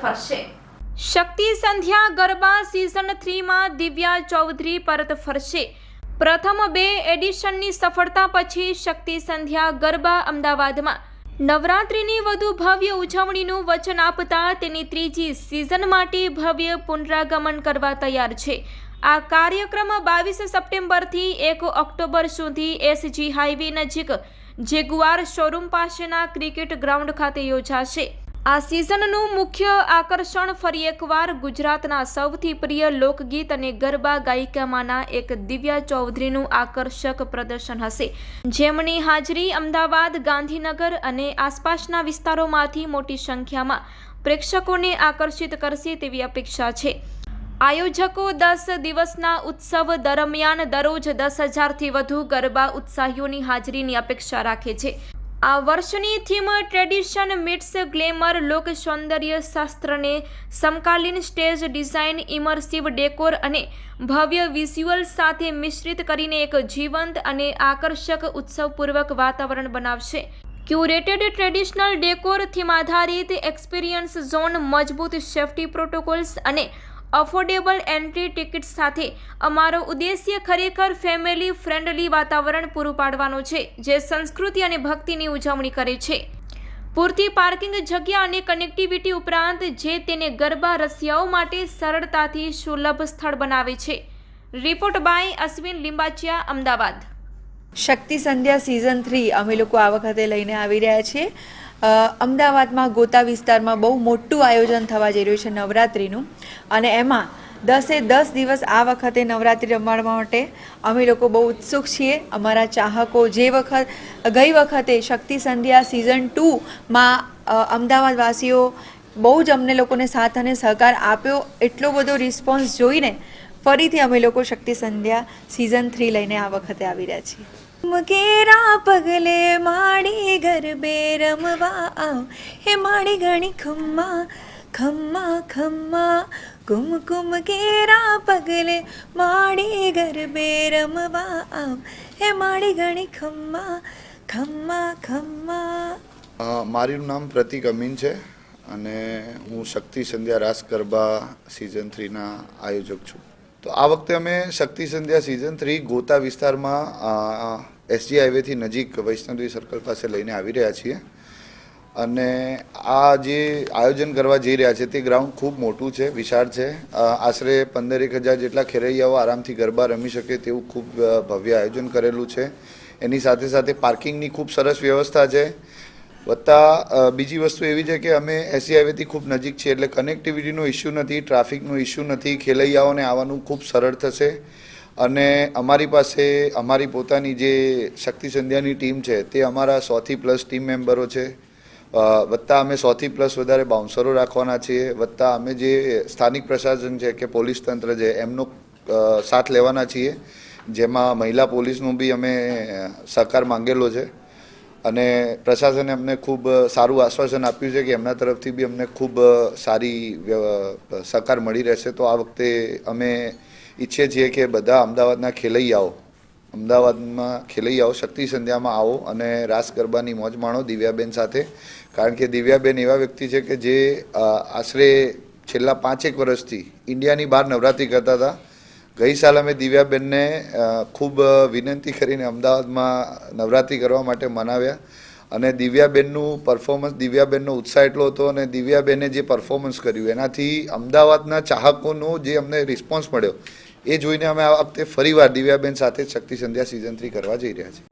ફરશે। શક્તિ સંધ્યા ગરબા સિઝન 3 માં દિવ્યા ચૌધરી પરત ફરશે। પ્રથમ 2 એડિશનની સફળતા પછી શક્તિ સંધ્યા ગરબા અમદાવાદમાં નવરાત્રિની વધુ ભવ્ય ઉજવણીનું વચન આપતા તેની ત્રીજી સિઝન માટે ભવ્ય પુનરાગમન કરવા તૈયાર છે। આ કાર્યક્રમ 22 સપ્ટેમ્બરથી 1 ઓક્ટોબર સુધી એસજી હાઈવે નજીક જેગુઆર શોરૂમ પાસેના ક્રિકેટ ગ્રાઉન્ડ ખાતે યોજાશે। આ સિઝનનું મુખ્ય આકર્ષણ ફરી એકવાર ગુજરાતના સૌથી પ્રિય લોકગીત અને ગરબા ગાયિકામાંના એક દિવ્યા ચૌધરીનું આકર્ષક પ્રદર્શન હશે, જેમની હાજરી અમદાવાદ, ગાંધીનગર અને આસપાસના વિસ્તારોમાંથી મોટી સંખ્યામાં પ્રેક્ષકોને આકર્ષિત કરશે તેવી અપેક્ષા છે। આયોજકો 10 દિવસના ઉત્સવ દરમિયાન દરરોજ 10,000થી વધુ ગરબા ઉત્સાહીઓની હાજરીની અપેક્ષા રાખે છે। આ વર્ષની થીમ ટ્રેડિશન મીટ્સ ગ્લેમર, લોક સૌંદર્ય શાસ્ત્રને સમકાલીન સ્ટેજ ડિઝાઇન, ઇમર્સિવ ડેકોર અને ભવ્ય વિઝ્યુઅલ્સ સાથે મિશ્રિત કરીને એક જીવંત અને આકર્ષક ઉત્સવપૂર્વક વાતાવરણ બનાવશે। ક્યુરેટેડ ટ્રેડિશનલ ડેકોર, થીમ આધારિત એક્સપિરિયન્સ ઝોન, મજબૂત સેફ્ટી પ્રોટોકોલ્સ અને અફોર્ડેબલ એન્ટ્રી ટિકિટ્સ સાથે અમારો ઉદ્દેશ્ય ખરેખર ફેમિલી ફ્રેન્ડલી વાતાવરણ પૂરું પાડવાનો છે, જે સંસ્કૃતિ અને ભક્તિની ઉજવણી કરે છે। પૂરતી પાર્કિંગ જગ્યા અને કનેક્ટિવિટી ઉપરાંત જે તેને ગરબા રસિયાઓ માટે સરળતાથી સુલભ સ્થળ બનાવે છે। Report by Ashwin Limbachiya, Ahmedabad. Shakti Sandhya season 3 અમે લોકો આ વખતે લઈને આવી રહ્યા છીએ। અમદાવાદમાં ગોતા વિસ્તારમાં બહુ મોટું આયોજન થવા જઈ રહ્યું છે નવરાત્રિનું, અને એમાં 10 દિવસ આ વખતે નવરાત્રિ રમવા માટે અમે લોકો બહુ ઉત્સુક છીએ। અમારા ચાહકો ગઈ વખતે શક્તિ સંધ્યા સિઝન 2માં અમદાવાદવાસીઓ બહુ જ અમને લોકોને સાથ અને સહકાર આપ્યો, એટલો બધો રિસ્પોન્સ જોઈને ફરીથી અમે લોકો શક્તિ સંધ્યા સિઝન 3 લઈને આ વખતે આવી રહ્યા છીએ। કેરા પગલે માડી ગરબે રમવા આવ, હે માડી ગણી ખમ્મા ખમ્મા ખમ્મા, કુમકુમ કેરા પગલે માડી ગરબે રમવા આવ, હે માડી ગણી ખમ્મા ખમ્મા ખમ્મા। મારું નામ પ્રતિક અમીન છે અને હું શક્તિ સંધ્યા રાસ ગરબા સિઝન 3ના આયોજક છું। તો આ વખતે અમે શક્તિ સંધ્યા સિઝન 3 ગોતા વિસ્તારમાં એસજી હાઈવેથી નજીક વૈષ્ણવી સર્કલ પાસે લઈને આવી રહ્યા છીએ, અને આ જે આયોજન કરવા જઈ રહ્યા છે તે ગ્રાઉન્ડ ખૂબ મોટું છે, વિશાળ છે। આશરે 15,000 જેટલા ખેરૈયાઓ આરામથી ગરબા રમી શકે તેવું ખૂબ ભવ્ય આયોજન કરેલું છે। એની સાથે સાથે પાર્કિંગની ખૂબ સરસ વ્યવસ્થા છે। વત્તા બીજી વસ્તુ એવી છે કે અમે એસજી હાઈવેથી ખૂબ નજીક છીએ, એટલે કનેક્ટિવિટીનો ઇસ્યુ નથી, ટ્રાફિકનો ઇસ્યુ નથી, ખેલૈયાઓને આવવાનું ખૂબ સરળ થશે। અને અમારી પાસે અમારી પોતાની જે શક્તિ સંધ્યાની ટીમ છે તે અમારા 100થી પ્લસ ટીમ મેમ્બરો છે। વત્તા અમે 100થી પ્લસ વધારે બાઉન્સરો રાખવાના છીએ। વત્તા અમે જે સ્થાનિક પ્રશાસન છે કે પોલીસ તંત્ર છે એમનો સાથ લેવાના છીએ, જેમાં મહિલા પોલીસનો બી અમે સહકાર માંગેલો છે, અને પ્રશાસને અમને ખૂબ સારું આશ્વાસન આપ્યું છે કે એમના તરફથી બી અમને ખૂબ સારી સહકાર મળી રહેશે। તો આ વખતે અમે ઈચ્છીએ છીએ કે બધા અમદાવાદમાં ખેલૈયાઓ શક્તિ સંધ્યામાં આવો અને રાસ ગરબાની મોજ માણો દિવ્યાબેન સાથે, કારણ કે દિવ્યાબેન એવા વ્યક્તિ છે કે જે આશરે છેલ્લા 5 વર્ષથી ઇન્ડિયાની બહાર નવરાત્રિ કરતા હતા। ગઈ સાલ અમે દિવ્યાબેનને ખૂબ વિનંતી કરીને અમદાવાદમાં નવરાત્રિ કરવા માટે મનાવ્યા, અને દિવ્યાબેનનું પરફોર્મન્સ, દિવ્યાબેનનો ઉત્સાહ એટલો હતો અને દિવ્યાબેને જે પરફોર્મન્સ કર્યું એનાથી અમદાવાદના ચાહકોનો જે અમને રિસ્પોન્સ મળ્યો એ જોઈને અમે આ વખતે ફરીવાર દિવ્યાબેન સાથે શક્તિ સંધ્યા સિઝન 3 કરવા જઈ રહ્યા છીએ।